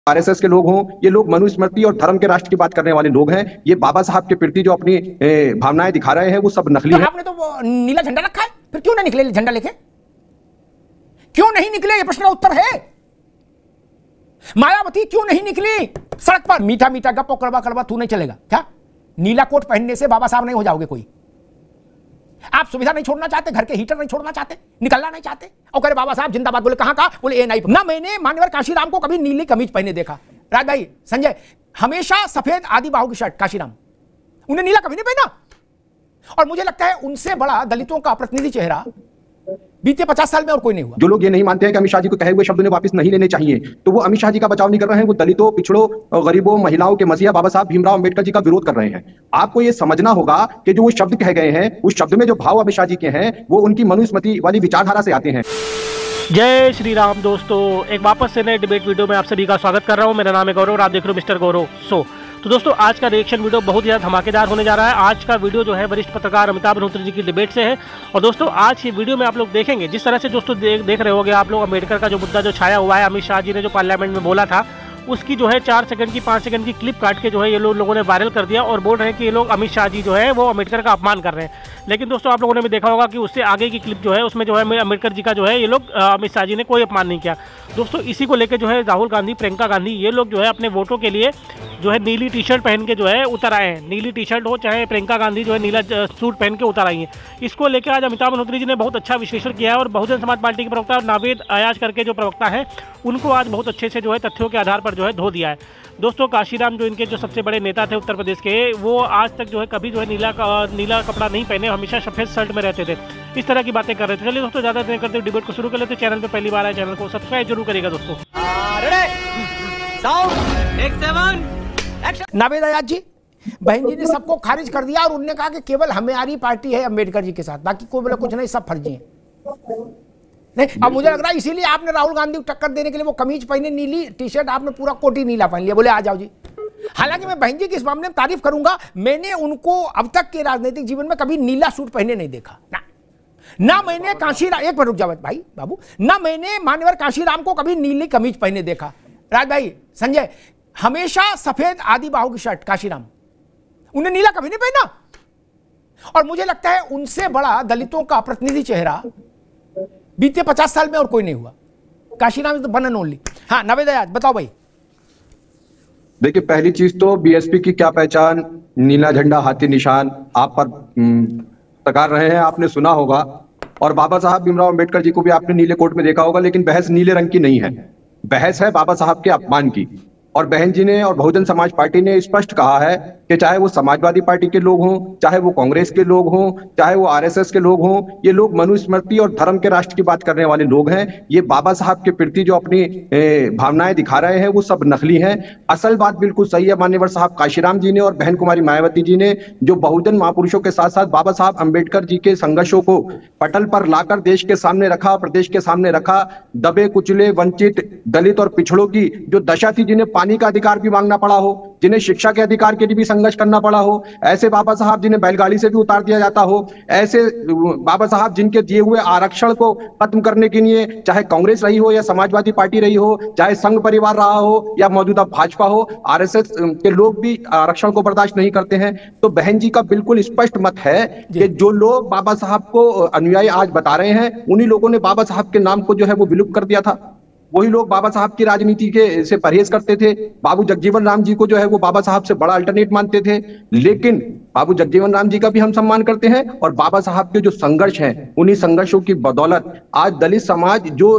RSS के लोग हों, ये लोग मनुस्मृति और धर्म के राष्ट्र की बात करने वाले लोग हैं। ये बाबा साहब के प्रति जो अपनी भावनाएं दिखा रहे हैं वो सब नकली है। आपने तो वो नीला झंडा रखा है, फिर क्यों नहीं निकले झंडा लेके? क्यों नहीं निकले? ये प्रश्न का उत्तर है। मायावती क्यों नहीं निकली सड़क पर? मीठा मीठा गप्पो कड़वा कड़वा तू नहीं चलेगा क्या? नीला कोट पहनने से बाबा साहब नहीं हो जाओगे कोई? आप सुविधा नहीं छोड़ना चाहते, घर के हीटर नहीं छोड़ना चाहते, निकलना नहीं चाहते, और कह रहे बाबा साहब जिंदाबाद। बोले कहां का? बोले ए नहीं ना। मैंने मान्यवर काशीराम को कभी नीली कमीज पहने देखा। राज भाई, संजय, हमेशा सफेद आदि बाहु की शर्ट। काशीराम उन्हें नीला कभी नहीं पहना। और मुझे लगता है उनसे बड़ा दलितों का प्रतिनिधि चेहरा बीते 50 साल में और कोई नहीं हुआ। जो लोग ये नहीं मानते हैं कि अमित शाह जी को कहे हुए शब्द उन्हें वापस नहीं लेने चाहिए, तो वो अमित शाह जी का बचाव नहीं कर रहे हैं, वो दलितों, पिछड़ों, गरीबों, महिलाओं के मसीहा बाबा साहब भीमराव अंबेडकर जी का विरोध कर रहे हैं। आपको ये समझना होगा कि जो वो शब्द कहे गए हैं, उस शब्द में जो भाव अमित शाह जी के हैं वो उनकी मनुस्मृति वाली विचारधारा से आते हैं। जय श्री राम दोस्तों, एक वापस से नए डिबेट वीडियो में आप सभी का स्वागत कर रहा हूं। मेरा नाम है गौरव और आप देख रहे हो मिस्टर गौरव शो। तो दोस्तों, आज का रिएक्शन वीडियो बहुत ज़्यादा धमाकेदार होने जा रहा है। आज का वीडियो जो है वरिष्ठ पत्रकार अमिताभ मल्होत्रा जी की डिबेट से है। और दोस्तों, आज ये वीडियो में आप लोग देखेंगे, जिस तरह से दोस्तों देख रहे होंगे आप लोग, अम्बेडकर का जो मुद्दा जो छाया हुआ है, अमित शाह जी ने जो पार्लियामेंट में बोला था, उसकी जो है 4 सेकंड की 5 सेकंड की क्लिप काट के जो है ये लोगों ने वायरल कर दिया और बोल रहे हैं कि ये लोग अमित शाह जी जो है वो अम्बेडकर का अपमान कर रहे हैं। लेकिन दोस्तों, आप लोगों ने भी देखा होगा कि उससे आगे की क्लिप जो है उसमें जो है अम्बेडकर जी का जो है ये लोग अमित शाह जी ने कोई अपमान नहीं किया। दोस्तों, इसी को लेकर जो है राहुल गांधी, प्रियंका गांधी, ये लोग जो है अपने वोटों के लिए जो है नीली टी शर्ट पहन के जो है उतर आए हैं। नीली टी शर्ट हो, चाहे प्रियंका गांधी जो है नीला सूट पहन के उतर आई हैं। इसको लेकर आज अमिताभ मल्होत्रा जी ने बहुत अच्छा विश्लेषण किया है और बहुजन समाज पार्टी के प्रवक्ता नावेद अयाज करके जो प्रवक्ता है, उनको आज बहुत अच्छे से जो है तथ्यों के आधार पर जो है धो दिया है। दोस्तों, काशीराम जो इनके जो सबसे बड़े नेता थे उत्तर प्रदेश के, वो आज तक जो है कभी जो है नीला कपड़ा नहीं पहने, हमेशा सफेद शर्ट में रहते थे। इस तरह की बातें कर रहे थे। चलिए दोस्तों, ज़्यादा देर करते डिबेट को शुरू कर लेते। चैनल पे पहली बार आए, चैनल को सब्सक्राइब जरूर करिएगा दोस्तों। नावेद अयाज जी, बहन जी ने सबको खारिज कर दिया और उन्होंने कहा कि केवल हमारी पार्टी है अम्बेडकर जी के साथ, बाकी कोई बोले कुछ नहीं, सब फर्जी है। नहीं, अब मुझे लग रहा है इसीलिए आपने राहुल गांधी को टक्कर देने के लिए वो कमीज पहने नीली, टी शर्ट, आपने पूरा कोट ही नीला पहन लिया, बोले आ जाओ जी। हालांकि मैं बहन जी की इस मामले में तारीफ करूंगा, मैंने उनको अब तक के राजनीतिक जीवन में कभी नीला सूट पहने नहीं देखा ना मैंने काशीराम, एक मिनट रुक जाओ भाई बाबू, ना मैंने मान्यवर काशीराम को कभी नीली कमीज पहने देखा। राज भाई, संजय, हमेशा सफेद आदि बाहु की शर्ट। काशीराम उन्हें नीला कभी नहीं पहना। और मुझे लगता है उनसे बड़ा दलितों का प्रतिनिधि चेहरा बीते 50 साल में और कोई नहीं हुआ। Kashiram is the one and only. हाँ, नावेद अयाज बताओ भाई। देखिए, पहली चीज तो बीएसपी की क्या पहचान, नीला झंडा, हाथी निशान आप पर प्रकार रहे हैं, आपने सुना होगा। और बाबा साहब भीमराव अंबेडकर जी को भी आपने नीले कोट में देखा होगा। लेकिन बहस नीले रंग की नहीं है, बहस है बाबा साहब के अपमान की। और बहन जी ने और बहुजन समाज पार्टी ने स्पष्ट कहा है कि चाहे वो समाजवादी पार्टी के लोग हों, चाहे वो कांग्रेस के लोग हों, चाहे वो आरएसएस के लोग हों, ये लोग मनुस्मृति और धर्म के राष्ट्र की बात करने वाले लोग हैं। ये बाबा साहब के प्रति जो अपनी भावनाएं दिखा रहे हैं वो सब नकली हैं। असल बात बिल्कुल सही है, मान्यवर साहब काशीराम जी ने और बहन कुमारी मायावती जी ने जो बहुजन महापुरुषों के साथ साथ बाबा साहब अंबेडकर जी के संघर्षों को पटल पर लाकर देश के सामने रखा, प्रदेश के सामने रखा। दबे कुचले, वंचित, दलित और पिछड़ों की जो दशा थी, जिन्हें पानी का अधिकार भी मांगना पड़ा हो, जिन्हें शिक्षा के अधिकार के लिए भी संघर्ष करना पड़ा हो, ऐसे बाबा साहब जिन्हें बैलगाड़ी से भी उतार दिया जाता हो, ऐसे बाबा साहब जिनके दिए हुए आरक्षण को खत्म करने के लिए चाहे कांग्रेस रही हो या समाजवादी पार्टी रही हो, चाहे संघ परिवार रहा हो या मौजूदा भाजपा हो, आरएसएस के लोग भी आरक्षण को बर्दाश्त नहीं करते हैं। तो बहन जी का बिल्कुल स्पष्ट मत है कि जो लोग बाबा साहब को अनुयायी आज बता रहे हैं, उन्हीं लोगों ने बाबा साहब के नाम को जो है वो विलुप्त कर दिया था। वही लोग बाबा साहब की राजनीति के से परहेज करते थे। बाबू जगजीवन राम जी को जो है वो बाबा साहब से बड़ा अल्टरनेट मानते थे। लेकिन बाबू जगजीवन राम जी का भी हम सम्मान करते हैं और बाबा साहब के जो संघर्ष हैं, उन्हीं संघर्षों की बदौलत आज दलित समाज जो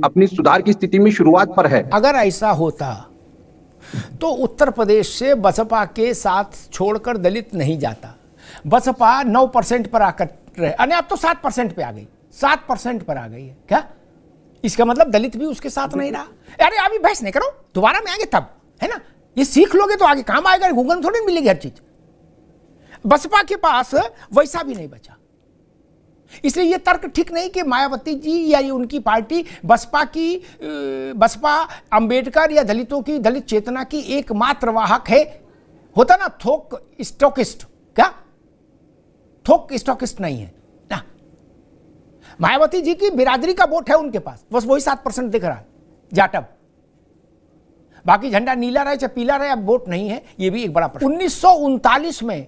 अपनी सुधार की स्थिति में शुरुआत पर है। अगर ऐसा होता तो उत्तर प्रदेश से बसपा के साथ छोड़कर दलित नहीं जाता। बसपा 9% पर आकर रहे, अब तो 7% पे आ गई, 7% पर आ गई है क्या? इसका मतलब दलित भी उसके साथ नहीं रहा। अरे अभी बहस नहीं करो, दोबारा में आएंगे तब, है ना? ये सीख लोगे तो आगे काम आएगा। गूगल में थोड़ी मिलेगी हर चीज। बसपा के पास वैसा भी नहीं बचा। इसलिए ये तर्क ठीक नहीं कि मायावती जी या ये उनकी पार्टी बसपा अंबेडकर या दलितों की, दलित चेतना की एकमात्र वाहक है। होता ना थोक स्टॉकिस्ट, क्या थोक स्टॉकिस्ट नहीं है ना। मायावती जी की बिरादरी का वोट है उनके पास, बस वही 7% दिख रहा है, जाटव। बाकी झंडा नीला रहे चाहे पीला रहे, अब वोट नहीं है, ये भी एक बड़ा प्रश्न। 1939 में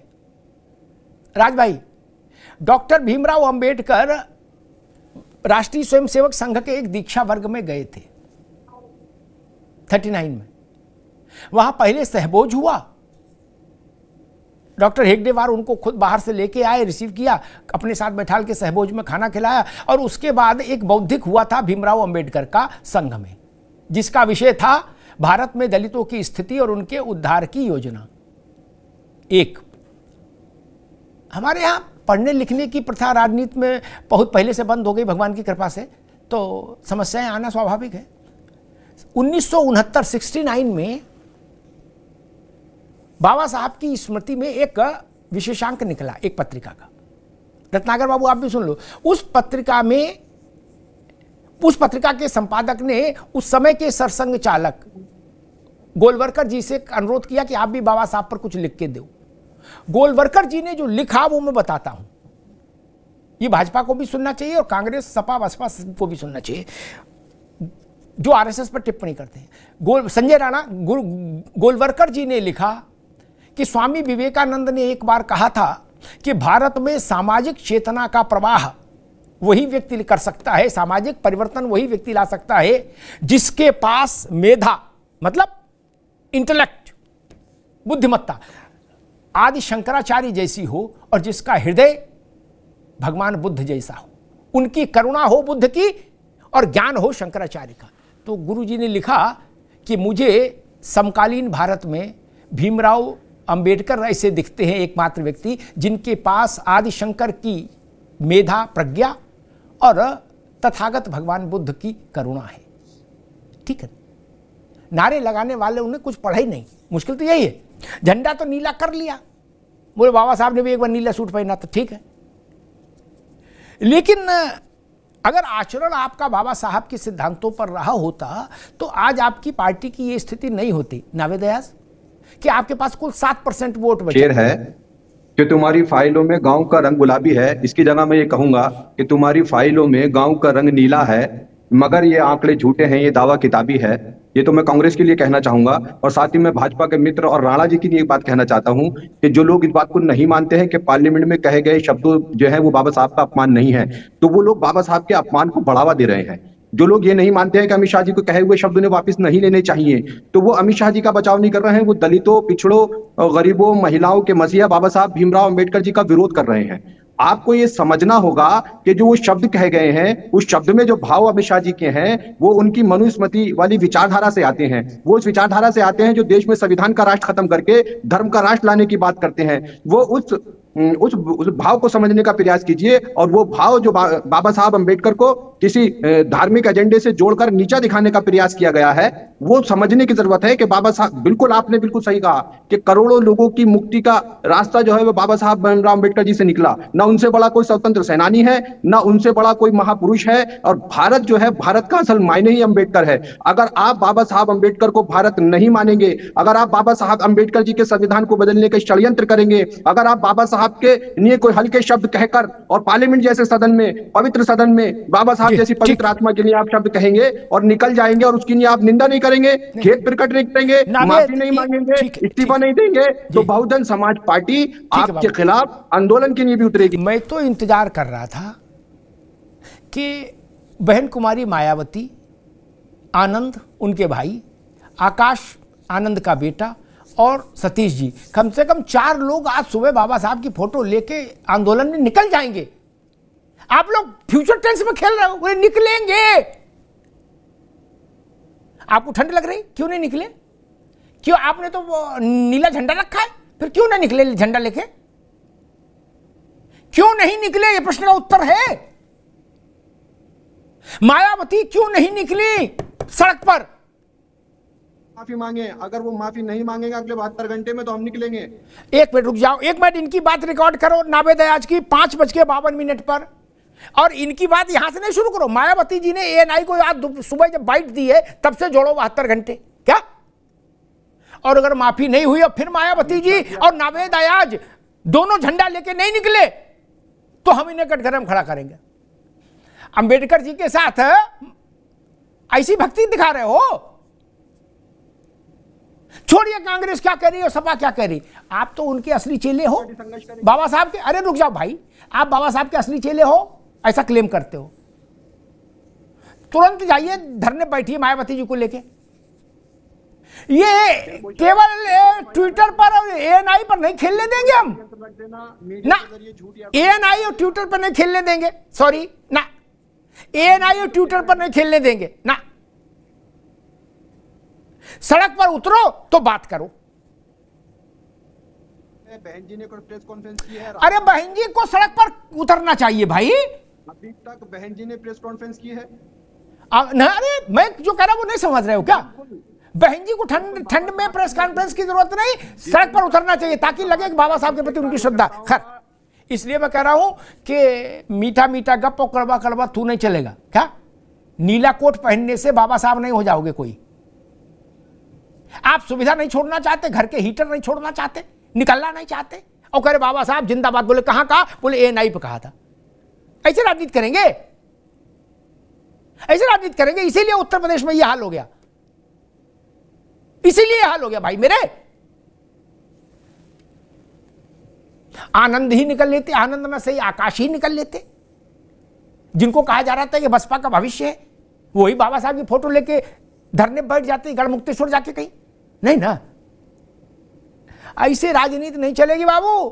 राज भाई डॉक्टर भीमराव अंबेडकर राष्ट्रीय स्वयंसेवक संघ के एक दीक्षा वर्ग में गए थे 39 में। वहां पहले सहभोज हुआ, डॉक्टर हेगडेवार उनको खुद बाहर से लेके आए, रिसीव किया, अपने साथ बैठाल के सहभोज में खाना खिलाया, और उसके बाद एक बौद्धिक हुआ था भीमराव अंबेडकर का संघ में, जिसका विषय था भारत में दलितों की स्थिति और उनके उद्धार की योजना। एक हमारे यहां पढ़ने लिखने की प्रथा राजनीति में बहुत पहले से बंद हो गई भगवान की कृपा से, तो समस्याएं आना स्वाभाविक है। 1969 में बाबा साहब की स्मृति में एक विशेषांक निकला, एक पत्रिका का। रत्नाकर बाबू आप भी सुन लो। उस पत्रिका के संपादक ने उस समय के सरसंघ चालक गोलवरकर जी से अनुरोध किया कि आप भी बाबा साहब पर कुछ लिख के दो। गोलवरकर जी ने जो लिखा वो मैं बताता हूं, ये भाजपा को भी सुनना चाहिए और कांग्रेस सपा बसपा को भी सुनना चाहिए जो आरएसएस पर टिप्पणी करते हैं। संजय राणा गोलवरकर जी ने लिखा कि स्वामी विवेकानंद ने एक बार कहा था कि भारत में सामाजिक चेतना का प्रवाह वही व्यक्ति कर सकता है, सामाजिक परिवर्तन वही व्यक्ति ला सकता है जिसके पास मेधा मतलब इंटेलेक्ट, बुद्धिमत्ता आदि शंकराचार्य जैसी हो और जिसका हृदय भगवान बुद्ध जैसा हो, उनकी करुणा हो बुद्ध की और ज्ञान हो शंकराचार्य का। तो गुरुजी ने लिखा कि मुझे समकालीन भारत में भीमराव अंबेडकर ऐसे दिखते हैं एकमात्र व्यक्ति जिनके पास आदि शंकर की मेधा, प्रज्ञा और तथागत भगवान बुद्ध की करुणा है। ठीक है, नारे लगाने वाले उन्हें कुछ पढ़ा ही नहीं, मुश्किल तो यही है। झंडा तो नीला कर लिया, बोले बाबा साहब ने भी एक बार नीला सूट पहना तो ठीक है, लेकिन अगर आचरण आपका बाबा साहब के सिद्धांतों पर रहा होता तो आज आपकी पार्टी की ये स्थिति नहीं होती नावेद अयाज कि आपके पास कुल 7% वोट बचे। शेर है कि तुम्हारी फाइलों में गांव का रंग गुलाबी है, इसकी जगह मैं ये कहूंगा कि तुम्हारी फाइलों में गांव का रंग नीला है, मगर ये आंकड़े झूठे हैं, ये दावा किताबी है। ये तो मैं कांग्रेस के लिए कहना चाहूंगा और साथ ही मैं भाजपा के मित्र और राणा जी की लिए एक बात कहना चाहता हूं कि जो लोग इस बात को नहीं मानते हैं कि पार्लियामेंट में कहे गए शब्दों जो है वो बाबा साहब का अपमान नहीं है, तो वो लोग बाबा साहब के अपमान को बढ़ावा दे रहे हैं। जो लोग ये नहीं मानते हैं कि अमित शाह जी को कहे हुए शब्द ने वापस नहीं लेने चाहिए, तो वो अमित शाह जी का बचाव नहीं कर रहे हैं, वो दलितों, पिछड़ों, गरीबों, महिलाओं के मसीहा बाबा साहब भीमराव अंबेडकर जी का विरोध कर रहे हैं। आपको ये समझना होगा कि जो वो शब्द कहे गए हैं, उस शब्द में जो भाव अमित शाह जी के हैं वो उनकी मनुस्मृति वाली विचारधारा से आते हैं। वो उस विचारधारा से आते हैं जो देश में संविधान का राष्ट्र खत्म करके धर्म का राष्ट्र लाने की बात करते हैं। वो उस भाव को समझने का प्रयास कीजिए और वो भाव जो बाबा साहब अंबेडकर को किसी धार्मिक एजेंडे से जोड़कर नीचा दिखाने का प्रयास किया गया है, वो समझने की जरूरत है कि बाबा साहब, बिल्कुल आपने बिल्कुल सही कहा कि करोड़ों लोगों की मुक्ति का रास्ता जो है वो बाबा साहब भीमराव अंबेडकर जी से निकला। ना उनसे बड़ा कोई स्वतंत्र सेनानी है, ना उनसे बड़ा कोई महापुरुष है, और भारत जो है, भारत का असल मायने ही अंबेडकर है। अगर आप बाबा साहब अंबेडकर को भारत नहीं मानेंगे, अगर आप बाबा साहब अंबेडकर जी के संविधान को बदलने के षड्यंत्र करेंगे, अगर आप बाबा साहब के लिए कोई हल्के शब्द कहकर और पार्लियामेंट जैसे सदन में, पवित्र सदन में बाबा साहब जैसी पवित्र आत्मा के लिए आप शब्द कहेंगे और निकल जाएंगे और उसकी लिए आप निंदा नहीं करेंगे, खेद प्रकट नहीं करेंगे, माफी नहीं मांगेंगे, इस्तीफा नहीं देंगे, तो बहुजन समाज पार्टी आपके खिलाफ आंदोलन के लिए भी उतरेगी। मैं तो इंतजार कर रहा था कि बहन कुमारी मायावती, आनंद उनके भाई, आकाश आनंद का बेटा और सतीश जी, कम से कम 4 लोग आज सुबह बाबा साहब की फोटो लेके आंदोलन में निकल जाएंगे। आप लोग फ्यूचर टेंस में खेल रहे हो, वो निकलेंगे। आपको ठंड लग रही, क्यों नहीं निकले? क्यों? आपने तो नीला झंडा रखा है, फिर क्यों नहीं निकले झंडा लेके? क्यों नहीं निकले? ये प्रश्न का उत्तर है। मायावती क्यों नहीं निकली सड़क पर? माफी मांगे, अगर वो माफी नहीं मांगेंगे अगले 72 घंटे में तो हम निकलेंगे। एक मिनट रुक जाओ, एक मिनट इनकी बात रिकॉर्ड करो नावेद अयाज की 5:52 पर, और इनकी बात यहां से नहीं शुरू करो। मायावती जी ने एएनआई को आज सुबह जब बाइट दी है तब से जोड़ो 72 घंटे क्या? और अगर माफी नहीं हुई और फिर मायावती जी और नावेद अयाज दोनों झंडा लेके नहीं निकले तो हम इन्हें कटघरे में खड़ा करेंगे। अंबेडकर जी के साथ ऐसी भक्ति दिखा रहे हो, छोड़िए कांग्रेस क्या कह रही है, सपा क्या कह रही, आप तो उनके असली चेले हो बाबा साहब के। अरे रुक जाओ भाई, आप बाबा साहब के असली चेले हो ऐसा क्लेम करते हो, तुरंत जाइए धरने बैठिए मायावती जी को लेके। ये केवल ट्विटर पर और एएनआई पर नहीं खेलने देंगे हम ना, एएनआई और ट्विटर पर नहीं खेलने देंगे, सॉरी ना, एएनआई और ट्विटर पर नहीं खेलने देंगे ना। सड़क पर उतरो तो बात करो। बहन जी ने प्रेस कॉन्फ्रेंस की है। अरे बहन जी को सड़क पर उतरना चाहिए भाई। अभी तक बहन जी ने प्रेस कॉन्फ्रेंस की है ना। अरे मैं जो कह रहा हूं वो नहीं समझ रहे हो क्या? बहन जी को ठंड में प्रेस कॉन्फ्रेंस की जरूरत नहीं, सड़क पर उतरना चाहिए ताकि लगे कि बाबा साहब के प्रति उनकी श्रद्धा। खैर, इसलिए मैं कह रहा हूं कि मीठा मीठा गप और कड़वा कड़वा तू नहीं चलेगा क्या? नीला कोट पहनने से बाबा साहब नहीं हो जाओगे कोई। आप सुविधा नहीं छोड़ना चाहते, घर के हीटर नहीं छोड़ना चाहते, निकलना नहीं चाहते, और कह रहे बाबा साहब जिंदाबाद। बोले कहां कहा? बोले एएनआई पे कहा था। ऐसे राजनीति करेंगे, ऐसे राजनीति करेंगे। इसीलिए उत्तर प्रदेश में यह हाल हो गया, इसीलिए हाल हो गया भाई मेरे। आनंद ही निकल लेते, आनंद में से आकाश ही निकल लेते। जिनको कहा जा रहा था कि बसपा का भविष्य है, वही बाबा साहब की फोटो लेके धरने बैठ जाते गढ़मुक्तेश्वर जाके कहीं। नहीं ना, ऐसे राजनीति नहीं चलेगी बाबू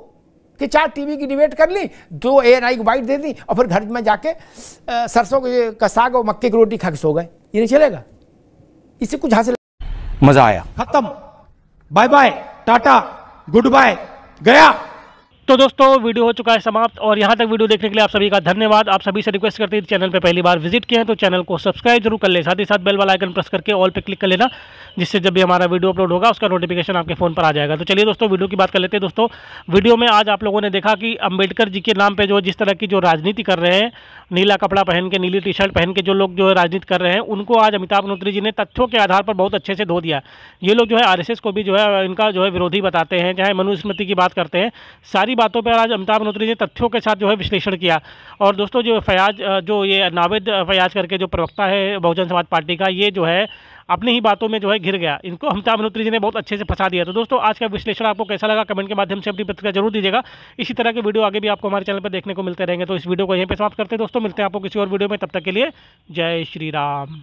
कि 4 टीवी की डिबेट कर ली, 2 एएनआई को बाइट दे दी और फिर घर में जाके सरसों का साग और मक्के की रोटी खा के सो गए। ये नहीं चलेगा, इससे कुछ हासिल। मजा आया। खत्म, bye bye, tata, goodbye, गया। तो दोस्तों वीडियो हो चुका है समाप्त, और यहाँ तक वीडियो देखने के लिए आप सभी का धन्यवाद। आप सभी से रिक्वेस्ट करते हैं चैनल पे पहली बार विजिट किए हैं तो चैनल को सब्सक्राइब जरूर कर ले, साथ ही साथ बेल वाला आइकन प्रेस करके ऑल पे क्लिक कर लेना, जिससे जब भी हमारा वीडियो अपलोड होगा उसका नोटिफिकेशन आपके फ़ोन पर आ जाएगा। तो चलिए दोस्तों वीडियो की बात कर लेते हैं। दोस्तों वीडियो में आज आप लोगों ने देखा कि अम्बेडकर जी के नाम पर जो जिस तरह की जो राजनीति कर रहे हैं, नीला कपड़ा पहन के, नीली टी शर्ट पहन के जो लोग जो है राजनीति कर रहे हैं, उनको आज अमिताभ मल्होत्रा जी ने तथ्यों के आधार पर बहुत अच्छे से धो दिया। ये लोग जो है आरएसएस को भी जो है इनका जो है विरोधी बताते हैं, चाहे मनुस्मृति की बात करते हैं, सारी बातों पर आज अमिताभ मल्होत्रा जी ने तथ्यों के साथ जो है विश्लेषण किया। और दोस्तों जो फयाज, जो ये नावेद फयाज करके जो प्रवक्ता है बहुजन समाज पार्टी का, ये जो है अपनी ही बातों में जो है घिर गया, इनको अमिताभ मल्होत्रा जी ने बहुत अच्छे से फंसा दिया। तो दोस्तों आज का विश्लेषण आपको कैसा लगा कमेंट के माध्यम से अपनी प्रतिक्रिया जरूर दीजिएगा। इसी तरह के वीडियो आगे भी आपको हमारे चैनल पर देखने को मिलते रहेंगे। तो इस वीडियो को यहीं पे समाप्त करते हैं दोस्तों, मिलते हैं आपको किसी और वीडियो में, तब तक के लिए जय श्री राम।